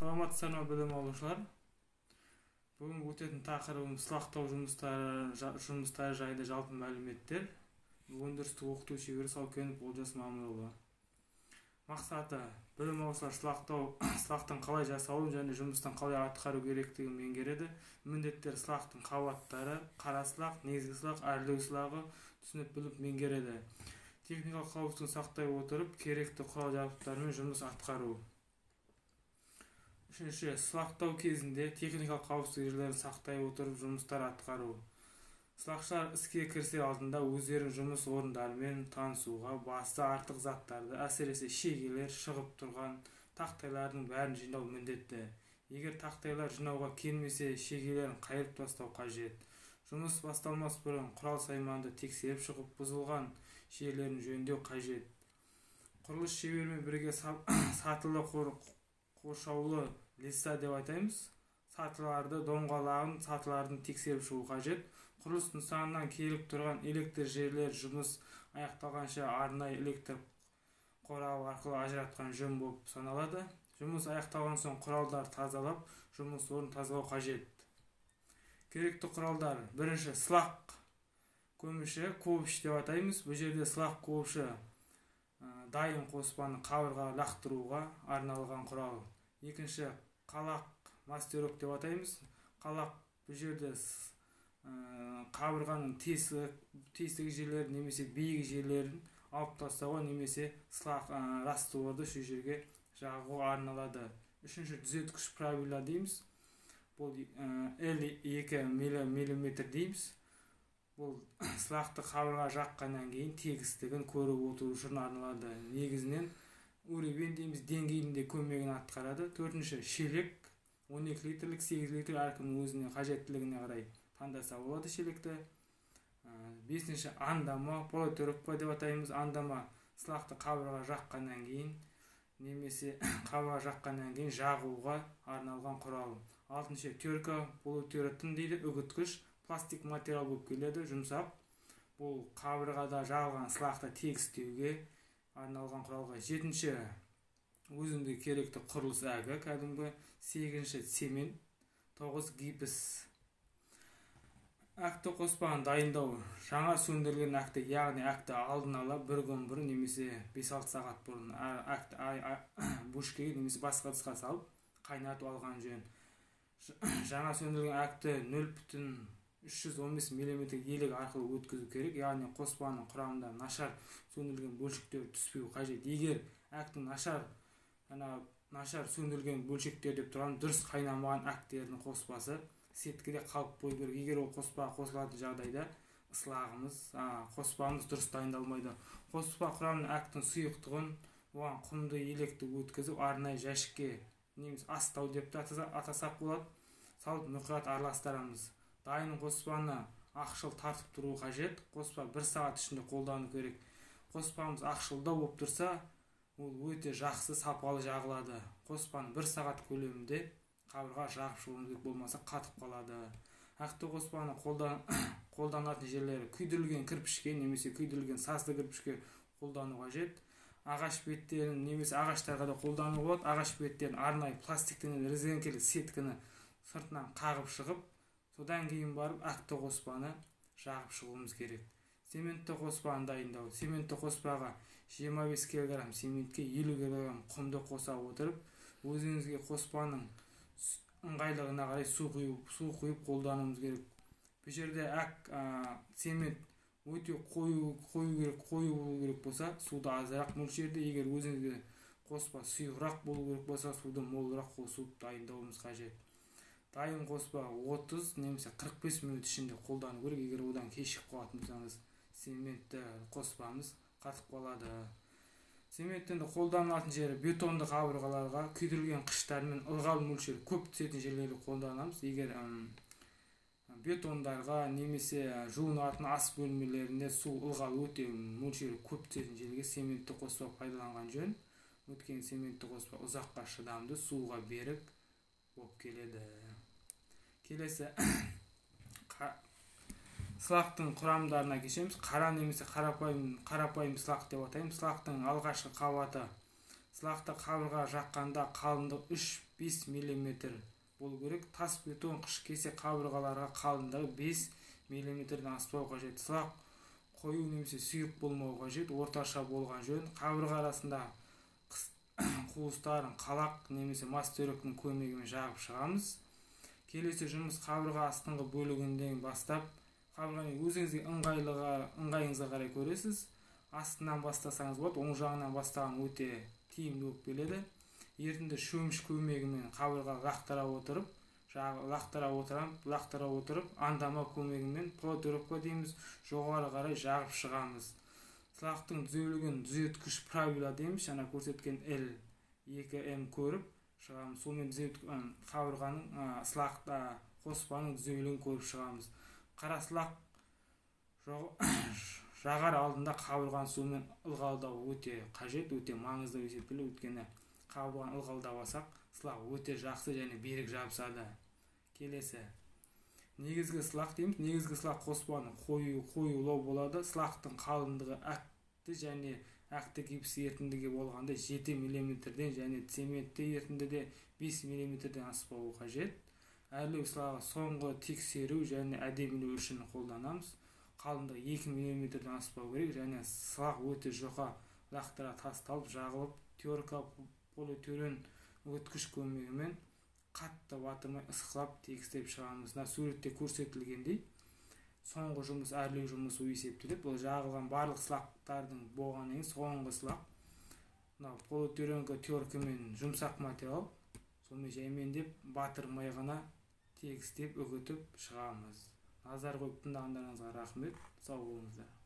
Саламатсыздар ма білім алушылар? Бүгін өтетін тақырыбымыз сылақтау жұмыстары жайында жалпы мәліметтер. Өндірістік оқыту шебері Салкенов Олжас Мамырұлы. Мақсаты білім алушылар сылақтың қалай жасалуын және жұмыстан қалай атқару керектігін меңгереді. Міндеттер сылақтың қабаттары, қара сылақ, негізгі сылақ, әрлеу сылағы түсініп біліп меңгереді. Техникалық қауіпсіздігін сақтай отырып, керекті құрал жабдықтармен жұмыс атқару. Үшінші, сылақтау кезінде техникалық қауіпсіздік ережелерін сақтай отырып жұмыстар атқару. Сылақшылар іске кірісер алдында өздерінің жұмыс орындарымен танысуға, басты артық заттарды, әсіресе шегелер, шығып тұрған тақтайлардың бәрін жинау міндетті. Егер тақтайлар жинауға келмесе, шегелерін қайырып тастау қажет. Жұмыс басталмас бұрын құрал-сайманды тексеріп шығып, бұзылған жерлерін жөндеу қажет. Құрылыс шеберімен бірге сатылы қоршаулы лиса деп айтаймыз. Сатыларды, доңғалағын, сатылардың тексеріп шығу қажет. Құрылыс нысанынан келіп тұрған электр желілер жұмыс аяқталғанша арнайы электр қорабы арқылы ажыратқан жөн болып саналады. Жұмыс аяқталған соң құралдар тазалап, жұмыс орнын тазалау қажет. Керекті құралдар: бірінші, сылақ көміші, ковш деп атаймыз. Бұл жерде сылақ ковшы дайын қоспаны қабырғаға лақтыруға арналған құрал. Екінші, қалақ мастерок деп атаймыз. Қалақ бұл жерде қабырғаның тесік жерлерін немесе биік жерлерін алып тастауға немесе сылақ растворды şu жерге жағуға арналады. Үшінші, түзеткіш правила дейміз. Бұл L2 мм дейміз. Бұл сылақты қабырға жаққаннан кейін тегістігін көріп отыру үшін арналады. Негізінен уровень дейміз, деңгейінде көмегін атқарады. Төртінші, шелек 12 литрлік, 8 литр, әркімнің өзіне қажеттілігіне қарай таңдаса болады шелекті. Бесінші, андама, полуторокпа деп атаймыз. Андама сылақты қабырға жаққаннан кейін немесе қабырға жаққаннан кейін жағуға арналған құрал. Алтыншы, терка, полутеротын дейді, үгіткіш, пластик материал болып келеді, жұмсақ. Бұл қабырғада жағылған сылақты тегістеуге арналған құралға. Жетінші, өзінде керекті құрылыс әгі кәдімгі. Сегізінші, цемент. 9, гипс. Әкті қоспаны дайындау: жаңа сөндірілген әкті, яғни әкті алдын ала бір күн бұрын немесе 5-6 сағат бұрын әкті бушкеге немесе басқа ыдысқа салып қайнатып алған жөн. Жаңа сөндірілген әкті 0,315 мм елек арқылы өткізу керек, яғни қоспаның құрамында нашар сөндірілген бөлшектер түспеу қажет. Егер әктің нашар сөндірілген бөлшектер деп тұрған дұрыс қайнамаған әктердің қоспасы сеткіде қалып қою керек. Егер ол қоспаға қосылатын жағдайда қоспамыз дұрыс дайындалмайды. Қоспа құрамының әктің сұйықтығын, оған құмды електі өткізіп, арнайы жәшікке немесе астау деп атасақ болады, салып мұқият араластырамыз. Дайын қоспаны ақшыл тартып тұру қажет. Қоспа 1 сағат ішінде қолдану керек. Қоспамыз ақшылдау болып тұрса, ол өте жақсы сапалы жағылады. Қоспаны 1 сағат көлемінде қабырға жағып шығуымыз керек, болмаса қатып қалады. Әкті қоспаны қолданатын жерлері: күйдірілген кірпішке немесе күйдірілген сазды кірпішке қолдану қажет. Ағаш беттерін немесе ағаштарға да қолдану болады. Ағаш беттерін арнайы пластиктен резеңкелі сеткіні сыртынан қағып шығып, содан кейін барып әкті қоспаны жағып шығуымыз керек. Цементті қоспаны дайындау: цементті қоспаға 25 кг цементке 50 кг құмды қоса отырып, өзіңізге қоспаның ыңғайлығына қарай су құйып қолдануымыз керек. Бұл жерде цемент өте қою болу керек болса, суды азырақ мөлшерде, егер өзіңізге қоспа сұйығырақ болу керек болса, суды молырақ қосып дайындауымыз қажет. Дайын қоспа 30 немесе 45 минут ішінде қолдану керек. Егер одан кешігіп қалатын болсаңыз, цементті қоспамыз қатып қалады. Цементтің қолданылатын жері: бетонды қабырғаларға күйдірілген қыштар мен ылғал мөлшері көп түсетін жерлерді қолданамыз. Егер бетондарға немесе жуынатын ас бөлмелерінде су ылғал өте мөлшері көп түсетін жерге цементті қоспа пайдаланған жөн. Өйткені цементті қоспа ұзаққа шыдамды, суға берік болып келеді. Келесі сылақтың құрамдарына кешеміз. Қара немесе қарапайым сылақ деп атаймыз. Сылақтың алғашқы қабаты сылақты қабырға жаққанда қалыңдығы 3-5 мм болу керек. Тас бетон қыш кесе қабырғаларға қалыңдығы 5 мм-ден аспау қажет. Сылақ қою немесе сұйық болмау қажет, орташа болған жөн. Қабырға арасында қуыстарын қалақ немесе мастероктың көмегімен жағып шығамыз. Келесі жұмыс қабырға астыңғы бөлігінден бастап, қабырғаны өзіңізге ыңғайыңызға қарай көресіз. Астынан бастасаңыз болады, оң жағынан бастаған өте тиімді болып келеді. Ертінде шөміш көмегімен қабырға лақтыра отырып, андама көмегімен полотыровка дейміз, жоғары қарай жағып шығамыз. Сылақтың түзеулігін түзеткіш правила дейміз, жаңа көрсеткен L2M көріп шығамыз. Сонымен қабырғаның қоспаның түзеулігін көріп шығамыз. Қара сылақ жағар алдында қабырғаны сумен ылғалдау өте қажет, өте маңызды есептеледі. Өйткені қабырғаны ылғалдамасақ, сылақ өте жақсы және берік жабысады. Келесі негізгі сылақ дейміз. Негізгі сылақ қоспаны қоюлау болады. Сылақтың қалыңдығы әкті және әкті гипс ерітіндіге болғанда 7 мм-ден және цементті ерітіндіде 5 мм-ден аспауы қажет. Әрлеу сылағы соңғы тексеру және әдемілеу үшін қолданамыз. Қалыңдығы 2 мм-ден аспау керек және сылақ өте жұқа лақтыра тасталып жағылып, терка полиэтилен өткіш көмегімен қатты батырмай ысқылап тегістеп шығамыз. Суретте көрсетілгендей соңғы жұмыс әрлеу жұмысы есептеледі. Бұл жағылған барлық сылақтардың болғаннан кейін соңғы сылақ. Полиэтиленка теркамен жұмсақ материал, сонымен жаймендеп батырмай ғана тегістеп үгітіп шығамыз. Назар қойып тыңдағандарыңызға рахмет. Сау болыңыздар.